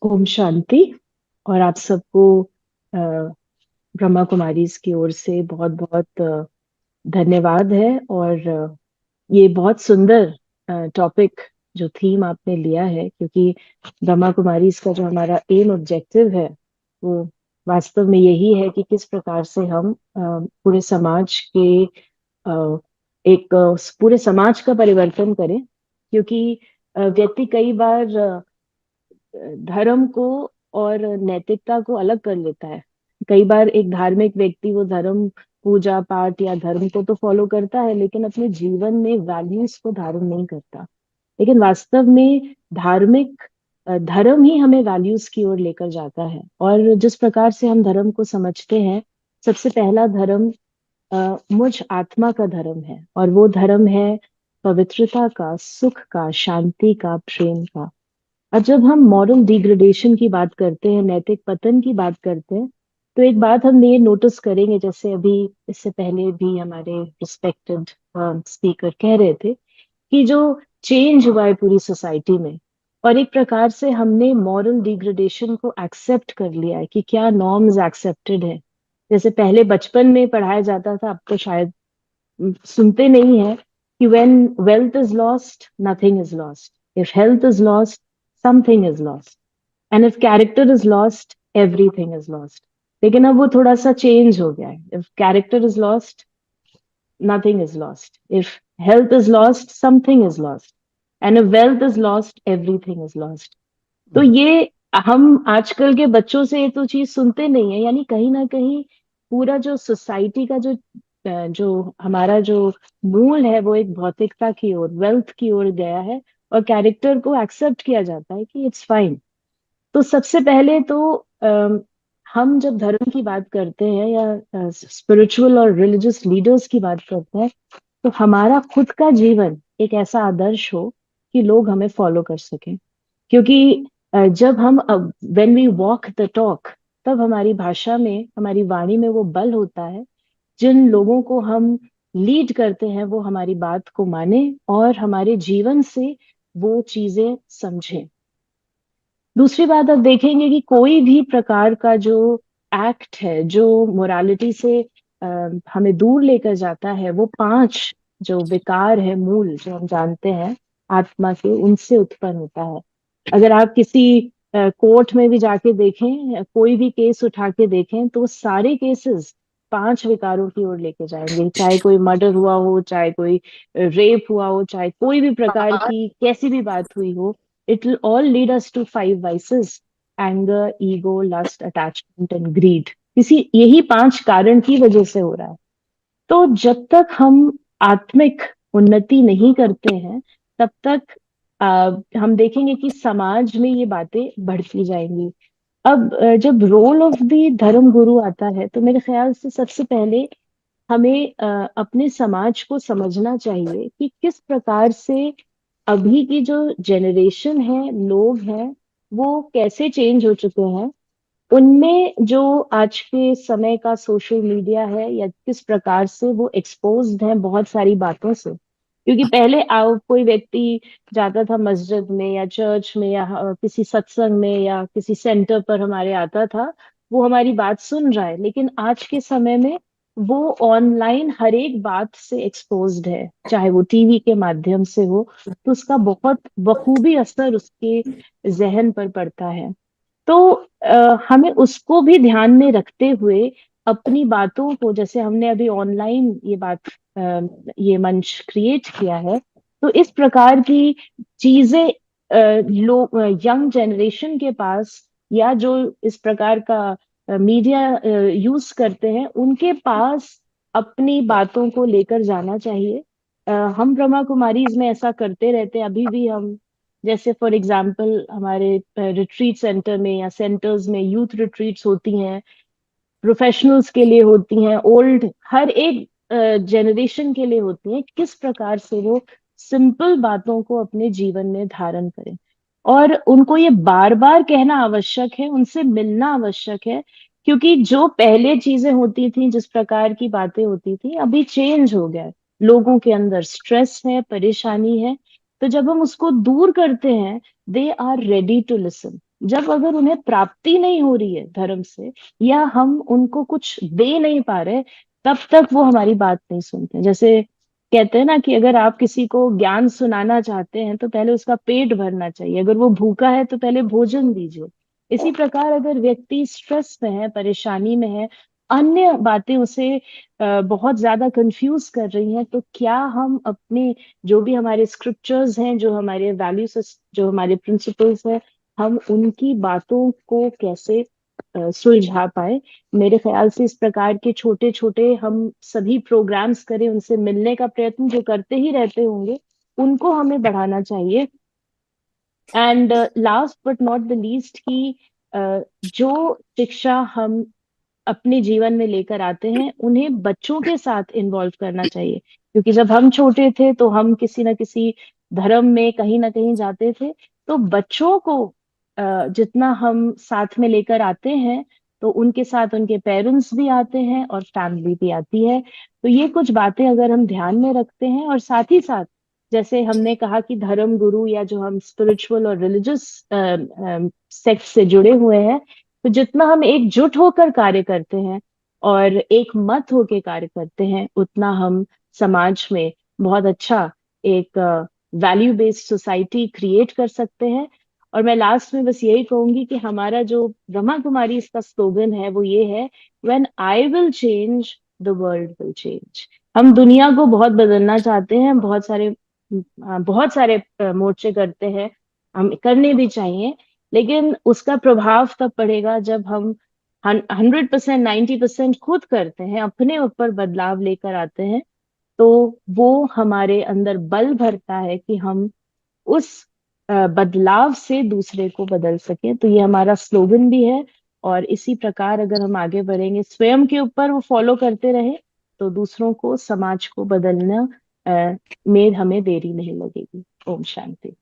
ओम शांति। और आप सबको अ, ब्रह्मा कुमारीज की ओर से बहुत बहुत धन्यवाद है। और ये बहुत सुंदर टॉपिक जो थीम आपने लिया है, क्योंकि ब्रह्मा कुमारीज का जो हमारा एम ऑब्जेक्टिव है वो वास्तव में यही है कि किस प्रकार से हम पूरे समाज के पूरे समाज का परिवर्तन करें। क्योंकि व्यक्ति कई बार धर्म को और नैतिकता को अलग कर लेता है। कई बार एक धार्मिक व्यक्ति वो धर्म, पूजा पाठ या धर्म को तो फॉलो करता है, लेकिन अपने जीवन में वैल्यूज को धारण नहीं करता। लेकिन वास्तव में धार्मिक धर्म ही हमें वैल्यूज की ओर लेकर जाता है। और जिस प्रकार से हम धर्म को समझते हैं, सबसे पहला धर्म मुझ आत्मा का धर्म है, और वो धर्म है पवित्रता का, सुख का, शांति का, प्रेम का। और जब हम मॉरल डिग्रेडेशन की बात करते हैं, नैतिक पतन की बात करते हैं, तो एक बात हम ये नोटिस करेंगे, जैसे अभी इससे पहले भी हमारे रिस्पेक्टेड स्पीकर कह रहे थे कि जो चेंज हुआ है पूरी सोसाइटी में, और एक प्रकार से हमने मॉरल डिग्रेडेशन को एक्सेप्ट कर लिया है कि क्या नॉर्म्स एक्सेप्टेड है। जैसे पहले बचपन में पढ़ाया जाता था, अब तो शायद सुनते नहीं है कि when wealth is lost, nothing is lost. If health is lost, something is lost. And if character is lost, everything is lost. लेकिन अब वो थोड़ा सा चेंज हो गया है। If character is lost, nothing is lost. If health is lost, something is lost. And if wealth is lost, everything is lost. तो ये हम आजकल के बच्चों से ये तो चीज सुनते नहीं है। यानी कहीं ना कहीं पूरा जो सोसाइटी का जो हमारा जो मूल है वो एक भौतिकता की ओर, वेल्थ की ओर गया है। और कैरेक्टर को एक्सेप्ट किया जाता है कि इट्स फाइन। तो सबसे पहले तो हम जब धर्म की बात करते हैं या स्पिरिचुअल और रिलीजियस लीडर्स की बात करते हैं, तो हमारा खुद का जीवन एक ऐसा आदर्श हो कि लोग हमें फॉलो कर सकें। क्योंकि जब हम when we walk the talk, तब हमारी भाषा में, हमारी वाणी में वो बल होता है। जिन लोगों को हम लीड करते हैं वो हमारी बात को माने और हमारे जीवन से वो चीजें समझें। दूसरी बात आप देखेंगे कि कोई भी प्रकार का जो एक्ट है जो मोरालिटी से अ, हमें दूर लेकर जाता है, वो पांच जो विकार है मूल जो हम जानते हैं आत्मा के, उनसे उत्पन्न होता है। अगर आप किसी कोर्ट में भी जाके देखें, कोई भी केस उठा के देखें, तो सारे केसेस पांच विकारों की ओर लेके जाएंगे। चाहे कोई मर्डर हुआ हो, चाहे कोई रेप हुआ हो, चाहे कोई भी प्रकार की कैसी भी बात हुई हो, it will all lead us to five vices: anger, ego, lust, attachment and greed। इसी यही पांच कारण की वजह से हो रहा है। तो जब तक हम आत्मिक उन्नति नहीं करते हैं, तब तक हम देखेंगे कि समाज में ये बातें बढ़ती जाएंगी। अब जब रोल ऑफ द धर्म गुरु आता है, तो मेरे ख्याल से सबसे पहले हमें अपने समाज को समझना चाहिए कि किस प्रकार से अभी की जो जनरेशन है, लोग हैं, वो कैसे चेंज हो चुके हैं। उनमें जो आज के समय का सोशल मीडिया है, या किस प्रकार से वो एक्सपोज्ड हैं बहुत सारी बातों से। क्योंकि पहले आओ कोई व्यक्ति जाता था मस्जिद में या चर्च में या किसी सत्संग में या किसी सेंटर पर हमारे आता था, वो हमारी बात सुन रहा है। लेकिन आज के समय में वो ऑनलाइन हर एक बात से एक्सपोज्ड है, चाहे वो टीवी के माध्यम से हो, तो उसका बहुत बखूबी असर उसके जहन पर पड़ता है। तो हमें उसको भी ध्यान में रखते हुए अपनी बातों को, जैसे हमने अभी ऑनलाइन ये मंच क्रिएट किया है, तो इस प्रकार की चीजें लोग, यंग जनरेशन के पास, या जो इस प्रकार का मीडिया यूज करते हैं, उनके पास अपनी बातों को लेकर जाना चाहिए। हम ब्रह्मा कुमारीज में ऐसा करते रहते हैं अभी भी। हम जैसे फॉर एग्जाम्पल हमारे रिट्रीट सेंटर में या सेंटर्स में यूथ रिट्रीट्स होती हैं, प्रोफेशनल्स के लिए होती हैं, ओल्ड, हर एक जनरेशन के लिए होती हैं। किस प्रकार से वो सिंपल बातों को अपने जीवन में धारण करें, और उनको ये बार बार कहना आवश्यक है, उनसे मिलना आवश्यक है। क्योंकि जो पहले चीजें होती थी, जिस प्रकार की बातें होती थी, अभी चेंज हो गया है। लोगों के अंदर स्ट्रेस है, परेशानी है। तो जब हम उसको दूर करते हैं, they are ready to listen. जब अगर उन्हें प्राप्ति नहीं हो रही है धर्म से, या हम उनको कुछ दे नहीं पा रहे, तब तक वो हमारी बात नहीं सुनते। जैसे कहते हैं ना कि अगर आप किसी को ज्ञान सुनाना चाहते हैं तो पहले उसका पेट भरना चाहिए, अगर वो भूखा है तो पहले भोजन दीजिए। इसी प्रकार अगर व्यक्ति स्ट्रेस में है, परेशानी में है, अन्य बातें उसे बहुत ज्यादा कंफ्यूज कर रही हैं, तो क्या हम अपने जो भी हमारे स्क्रिप्चर्स हैं, जो हमारे वैल्यूज, जो हमारे प्रिंसिपल्स हैं, हम उनकी बातों को कैसे सुलझा पाए। मेरे ख्याल से इस प्रकार के छोटे छोटे हम सभी प्रोग्राम्स करें, उनसे मिलने का प्रयत्न जो करते ही रहते होंगे, उनको हमें बढ़ाना चाहिए। And last but not the least कि जो शिक्षा हम अपने जीवन में लेकर आते हैं उन्हें बच्चों के साथ इन्वॉल्व करना चाहिए। क्योंकि जब हम छोटे थे तो हम किसी न किसी धर्म में कहीं ना कहीं जाते थे, तो बच्चों को जितना हम साथ में लेकर आते हैं, तो उनके साथ उनके पेरेंट्स भी आते हैं और फैमिली भी आती है। तो ये कुछ बातें अगर हम ध्यान में रखते हैं, और साथ ही साथ जैसे हमने कहा कि धर्म गुरु या जो हम स्पिरिचुअल और रिलीजियस सेक्ट से जुड़े हुए हैं, तो जितना हम एकजुट होकर कार्य करते हैं और एक मत होकर कार्य करते हैं, उतना हम समाज में बहुत अच्छा एक वैल्यू बेस्ड सोसाइटी क्रिएट कर सकते हैं। और मैं लास्ट में बस यही कहूंगी कि हमारा जो ब्रह्मा कुमारी इसका स्लोगन है वो ये है, when I will change the world will change. हम दुनिया को बहुत बदलना चाहते हैं, बहुत सारे मोर्चे करते हैं, हम करने भी चाहिए, लेकिन उसका प्रभाव तब पड़ेगा जब हम 100%, 90% खुद करते हैं, अपने ऊपर बदलाव लेकर आते हैं। तो वो हमारे अंदर बल भरता है कि हम उस बदलाव से दूसरे को बदल सके। तो ये हमारा स्लोगन भी है। और इसी प्रकार अगर हम आगे बढ़ेंगे, स्वयं के ऊपर वो फॉलो करते रहे, तो दूसरों को, समाज को बदलना में हमें देरी नहीं लगेगी। ओम शांति।